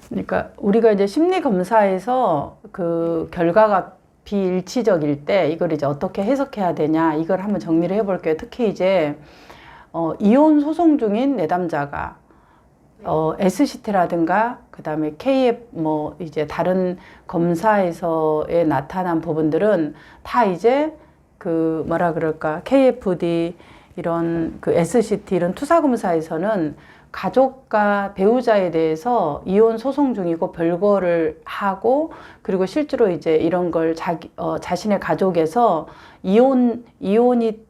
그러니까 우리가 이제 심리 검사에서 그 결과가 비일치적일 때 이걸 이제 어떻게 해석해야 되냐 이걸 한번 정리를 해볼게요. 특히 이제 이혼 소송 중인 내담자가 SCT라든가 그다음에 KF 뭐 이제 다른 검사에서의 나타난 부분들은 다 이제 그 뭐라 그럴까 KFD 이런 그 SCT 이런 투사 검사에서는 가족과 배우자에 대해서 이혼 소송 중이고 별거를 하고 그리고 실제로 이제 이런 걸 자신의 가족에서 이혼이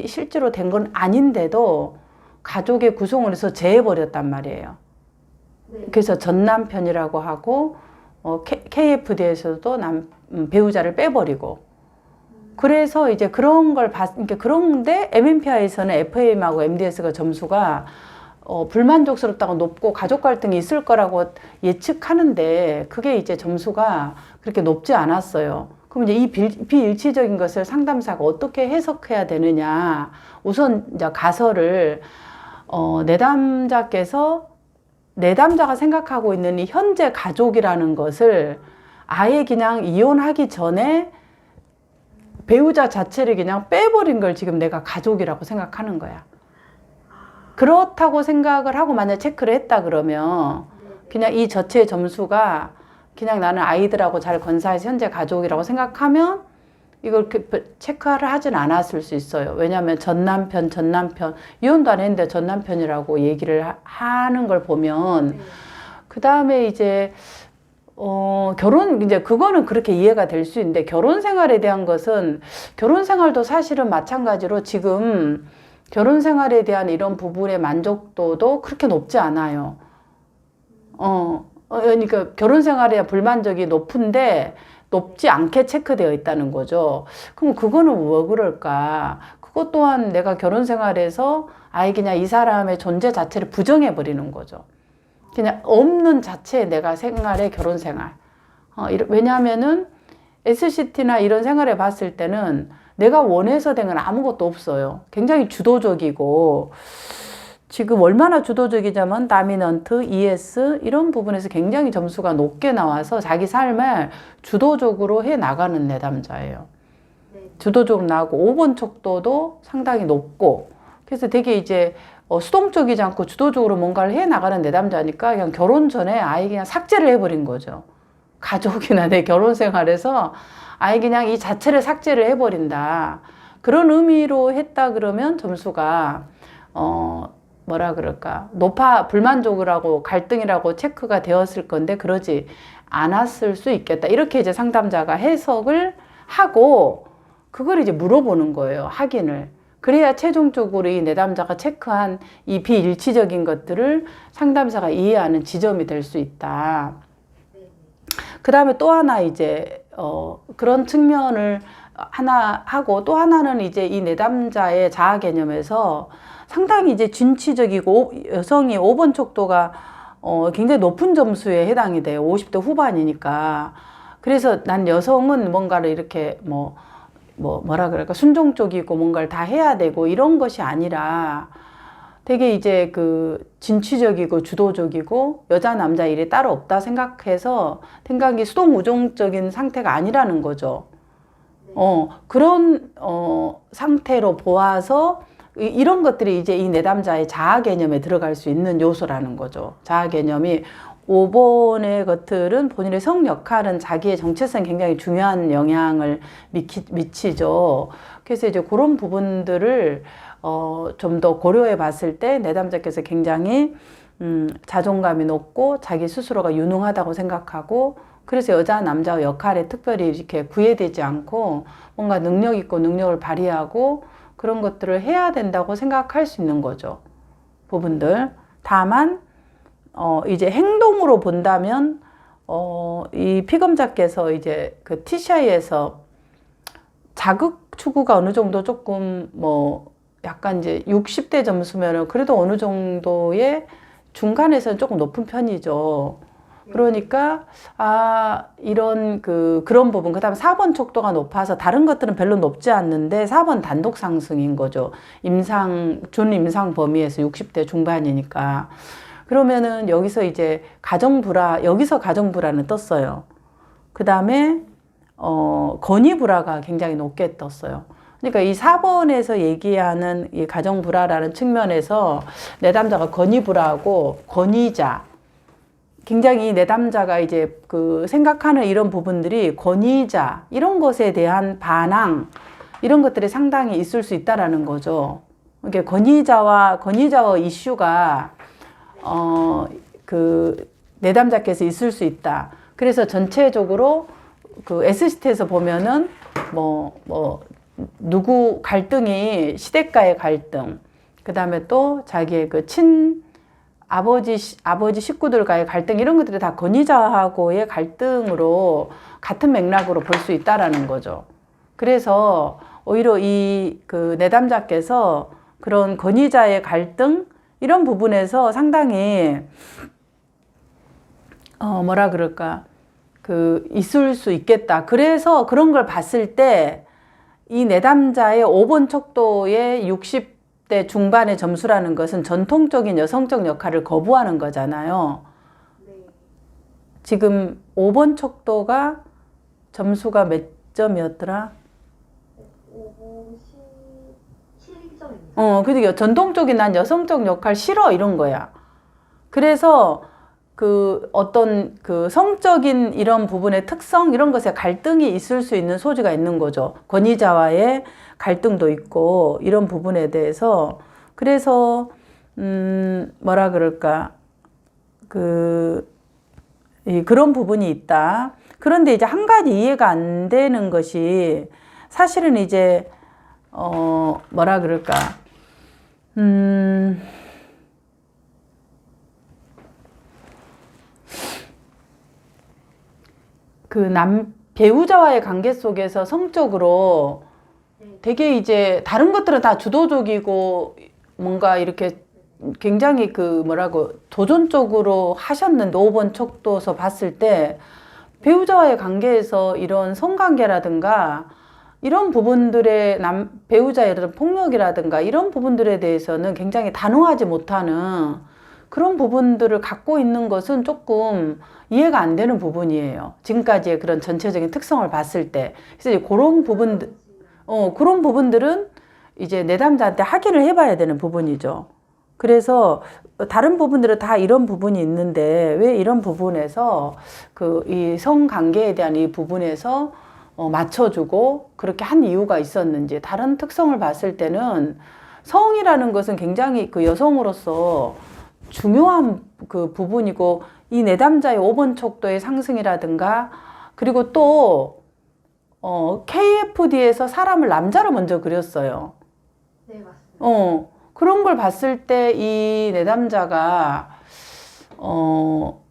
실제로 된 건 아닌데도 가족의 구성을 해서 제해버렸단 말이에요. 네. 그래서 전 남편이라고 하고 KFD에서도 배우자를 빼버리고 그래서 이제 그런 걸 그러니까 그런데 MMPI에서는 FAM하고 MDS가 점수가 불만족스럽다고 높고 가족 갈등이 있을 거라고 예측하는데 그게 이제 점수가 그렇게 높지 않았어요. 그럼 이제 이 비일치적인 것을 상담사가 어떻게 해석해야 되느냐. 우선 이제 가설을 내담자가 생각하고 있는 이 현재 가족이라는 것을 아예 그냥 이혼하기 전에 배우자 자체를 그냥 빼버린 걸 지금 내가 가족이라고 생각하는 거야. 그렇다고 생각을 하고 만약 체크를 했다 그러면 그냥 이 전체의 점수가 그냥 나는 아이들하고 잘 건사해서 현재 가족이라고 생각하면 이걸 체크를 하진 않았을 수 있어요. 왜냐하면 전 남편 이혼도 안 했는데 전 남편이라고 얘기를 하는 걸 보면 그 다음에 이제 이제 그거는 그렇게 이해가 될 수 있는데 결혼 생활에 대한 것은 결혼 생활도 사실은 마찬가지로 지금 결혼 생활에 대한 이런 부분의 만족도도 그렇게 높지 않아요. 그러니까 결혼 생활에 대한 불만족이 높지 않게 체크되어 있다는 거죠. 그럼 그거는 왜 그럴까? 그것 또한 내가 결혼 생활에서 아예 그냥 이 사람의 존재 자체를 부정해 버리는 거죠. 그냥 없는 자체에 내가 생활의 결혼 생활. 왜냐하면은 SCT나 이런 생활에 봤을 때는 내가 원해서 된 건 아무것도 없어요. 굉장히 주도적이고 지금 얼마나 주도적이냐면 다미넌트, ES 이런 부분에서 굉장히 점수가 높게 나와서 자기 삶을 주도적으로 해 나가는 내담자예요. 주도적으로 나가고 5번 척도도 상당히 높고 그래서 되게 이제 수동적이지 않고 주도적으로 뭔가를 해 나가는 내담자니까 그냥 결혼 전에 아예 그냥 삭제를 해버린 거죠. 가족이나 내 결혼 생활에서 아예 그냥 이 자체를 삭제를 해버린다. 그런 의미로 했다 그러면 점수가 뭐라 그럴까 불만족이라고 갈등이라고 체크가 되었을 건데 그러지 않았을 수 있겠다. 이렇게 이제 상담자가 해석을 하고 그걸 이제 물어보는 거예요. 확인을. 그래야 최종적으로 이 내담자가 체크한 이 비일치적인 것들을 상담사가 이해하는 지점이 될 수 있다. 그 다음에 또 하나 이제 그런 측면을 하나 하고 또 하나는 이제 이 내담자의 자아 개념에서 상당히 이제 진취적이고 여성이 5번 척도가 굉장히 높은 점수에 해당이 돼요. 50대 후반이니까. 그래서 난 여성은 뭔가를 이렇게 뭐라 그럴까 순종적이고 뭔가를 다 해야 되고 이런 것이 아니라 되게 이제 그 진취적이고 주도적이고 여자 남자 일이 따로 없다 생각해서 생각이 수동우종적인 상태가 아니라는 거죠. 그런 상태로 보아서 이런 것들이 이제 이 내담자의 자아 개념에 들어갈 수 있는 요소라는 거죠. 자아 개념이 5번의 것들은 본인의 성 역할은 자기의 정체성에 굉장히 중요한 영향을 미치죠. 그래서 이제 그런 부분들을 좀 더 고려해 봤을 때 내담자께서 굉장히 자존감이 높고 자기 스스로가 유능하다고 생각하고 그래서 여자 남자 역할에 특별히 이렇게 구애되지 않고 뭔가 능력 있고 능력을 발휘하고 그런 것들을 해야 된다고 생각할 수 있는 거죠. 부분들. 다만 이제 행동으로 본다면 이 피검자께서 이제 그 TCI에서 자극 추구가 어느 정도 조금 약간 이제 60대 점수면은 그래도 어느 정도의 중간에서는 조금 높은 편이죠. 그러니까 이런 그런 부분 그다음에 4번 척도가 높아서 다른 것들은 별로 높지 않는데 4번 단독 상승인 거죠. 준임상 범위에서 60대 중반이니까. 그러면은 여기서 이제 가정불화, 여기서 가정불화는 떴어요. 그 다음에 건의불화가 굉장히 높게 떴어요. 그러니까 이 4번에서 얘기하는 이 가정불화라는 측면에서 내담자가 건의불화하고 권위자, 굉장히 내담자가 이제 그 생각하는 이런 부분들이 권위자, 이런 것에 대한 반항, 이런 것들이 상당히 있을 수 있다라는 거죠. 그러니까 권위자와 이슈가 그 내담자께서 있을 수 있다. 그래서 전체적으로 그 SCT에서 보면은 누구 갈등이 시댁과의 갈등, 그 다음에 또 자기의 그 아버지 식구들과의 갈등, 이런 것들이 다 권위자하고의 갈등으로 같은 맥락으로 볼 수 있다라는 거죠. 그래서 오히려 이 그 내담자께서 그런 권위자의 갈등, 이런 부분에서 상당히 뭐라 그럴까, 그 있을 수 있겠다. 그래서 그런 걸 봤을 때 이 내담자의 5번 척도의 60대 중반의 점수라는 것은 전통적인 여성적 역할을 거부하는 거잖아요. 네. 지금 5번 척도가 점수가 몇 점이었더라? 57점입니다. 그러니까 전통적인 난 여성적 역할 싫어 이런 거야. 그래서 그 어떤 그 성적인 이런 부분의 특성, 이런 것에 갈등이 있을 수 있는 소지가 있는 거죠. 권위자와의 갈등도 있고 이런 부분에 대해서. 그래서 뭐라 그럴까, 그런 부분이 있다. 그런데 이제 한 가지 이해가 안 되는 것이, 사실은 이제 뭐라 그럴까, 그 배우자와의 관계 속에서 성적으로 되게 이제 다른 것들은 다 주도적이고 뭔가 이렇게 굉장히 그 뭐라고 도전적으로 하셨는데, 5번 척도서 봤을 때 배우자와의 관계에서 이런 성관계라든가 이런 부분들의 배우자의 이런 폭력이라든가 이런 부분들에 대해서는 굉장히 단호하지 못하는 그런 부분들을 갖고 있는 것은 조금 이해가 안 되는 부분이에요. 지금까지의 그런 전체적인 특성을 봤을 때. 그래서 이제 그런 부분들은 이제 내담자한테 확인을 해봐야 되는 부분이죠. 그래서 다른 부분들은 다 이런 부분이 있는데 왜 이런 부분에서 이 성관계에 대한 이 부분에서 맞춰주고 그렇게 한 이유가 있었는지, 다른 특성을 봤을 때는 성이라는 것은 굉장히 그 여성으로서 중요한 그 부분이고, 이 내담자의 5번 척도의 상승이라든가, 그리고 또 KFD에서 사람을 남자로 먼저 그렸어요. 네, 맞습니다. 그런 걸 봤을 때 이 내담자가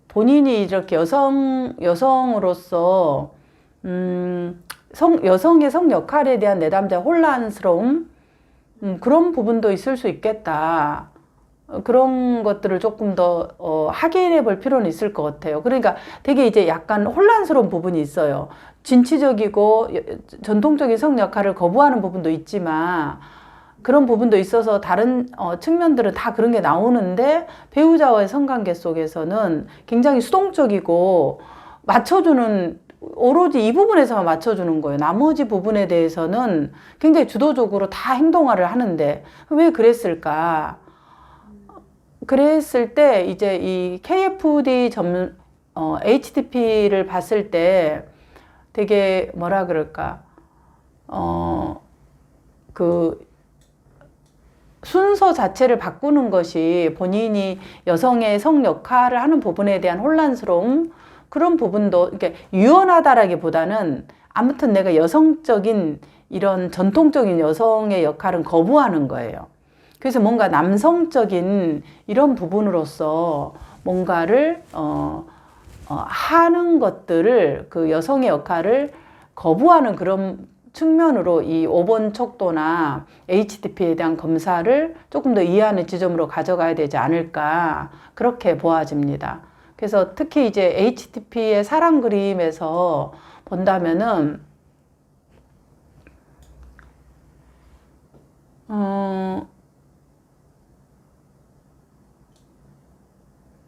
본인이 이렇게 여성으로서 여성의 성 역할에 대한 내담자 혼란스러움, 그런 부분도 있을 수 있겠다. 그런 것들을 조금 더 확인해 볼 필요는 있을 것 같아요. 그러니까 되게 이제 약간 혼란스러운 부분이 있어요. 진취적이고 전통적인 성 역할을 거부하는 부분도 있지만, 그런 부분도 있어서 다른 측면들은 다 그런 게 나오는데, 배우자와의 성관계 속에서는 굉장히 수동적이고 맞춰주는, 오로지 이 부분에서만 맞춰주는 거예요. 나머지 부분에 대해서는 굉장히 주도적으로 다 행동화를 하는데 왜 그랬을까? 그랬을 때 이제 이 KFD HTP를 봤을 때 되게 뭐라 그럴까, 그 순서 자체를 바꾸는 것이 본인이 여성의 성 역할을 하는 부분에 대한 혼란스러움, 그런 부분도 이렇게 유연하다라기보다는 아무튼 내가 여성적인 이런 전통적인 여성의 역할은 거부하는 거예요. 그래서 뭔가 남성적인 이런 부분으로서 뭔가를 하는 것들을, 그 여성의 역할을 거부하는 그런 측면으로 이 5번 척도나 HTP에 대한 검사를 조금 더 이해하는 지점으로 가져가야 되지 않을까, 그렇게 보아집니다. 그래서 특히 이제 HTP의 사랑 그림에서 본다면은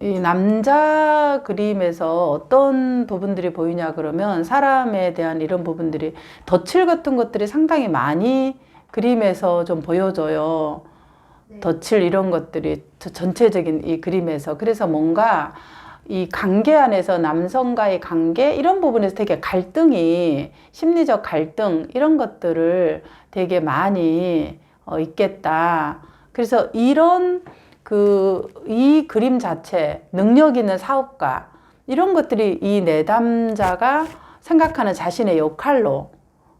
이 남자 그림에서 어떤 부분들이 보이냐 그러면 사람에 대한 이런 부분들이 덧칠 같은 것들이 상당히 많이 그림에서 좀 보여져요. 네. 덧칠 이런 것들이 전체적인 이 그림에서. 그래서 뭔가 이 관계 안에서 남성과의 관계 이런 부분에서 되게 갈등이 심리적 갈등 이런 것들을 되게 많이 있겠다. 그래서 이런 이 그림 자체 능력 있는 사업가 이런 것들이 이 내담자가 생각하는 자신의 역할로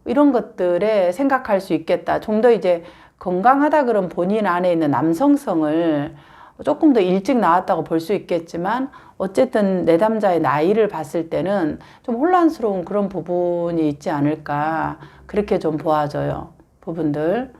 이런 것들에 생각할 수 있겠다. 좀 더 이제 건강하다 그런 본인 안에 있는 남성성을 조금 더 일찍 나왔다고 볼 수 있겠지만 어쨌든 내담자의 나이를 봤을 때는 좀 혼란스러운 그런 부분이 있지 않을까 그렇게 좀 보아져요. 부분들.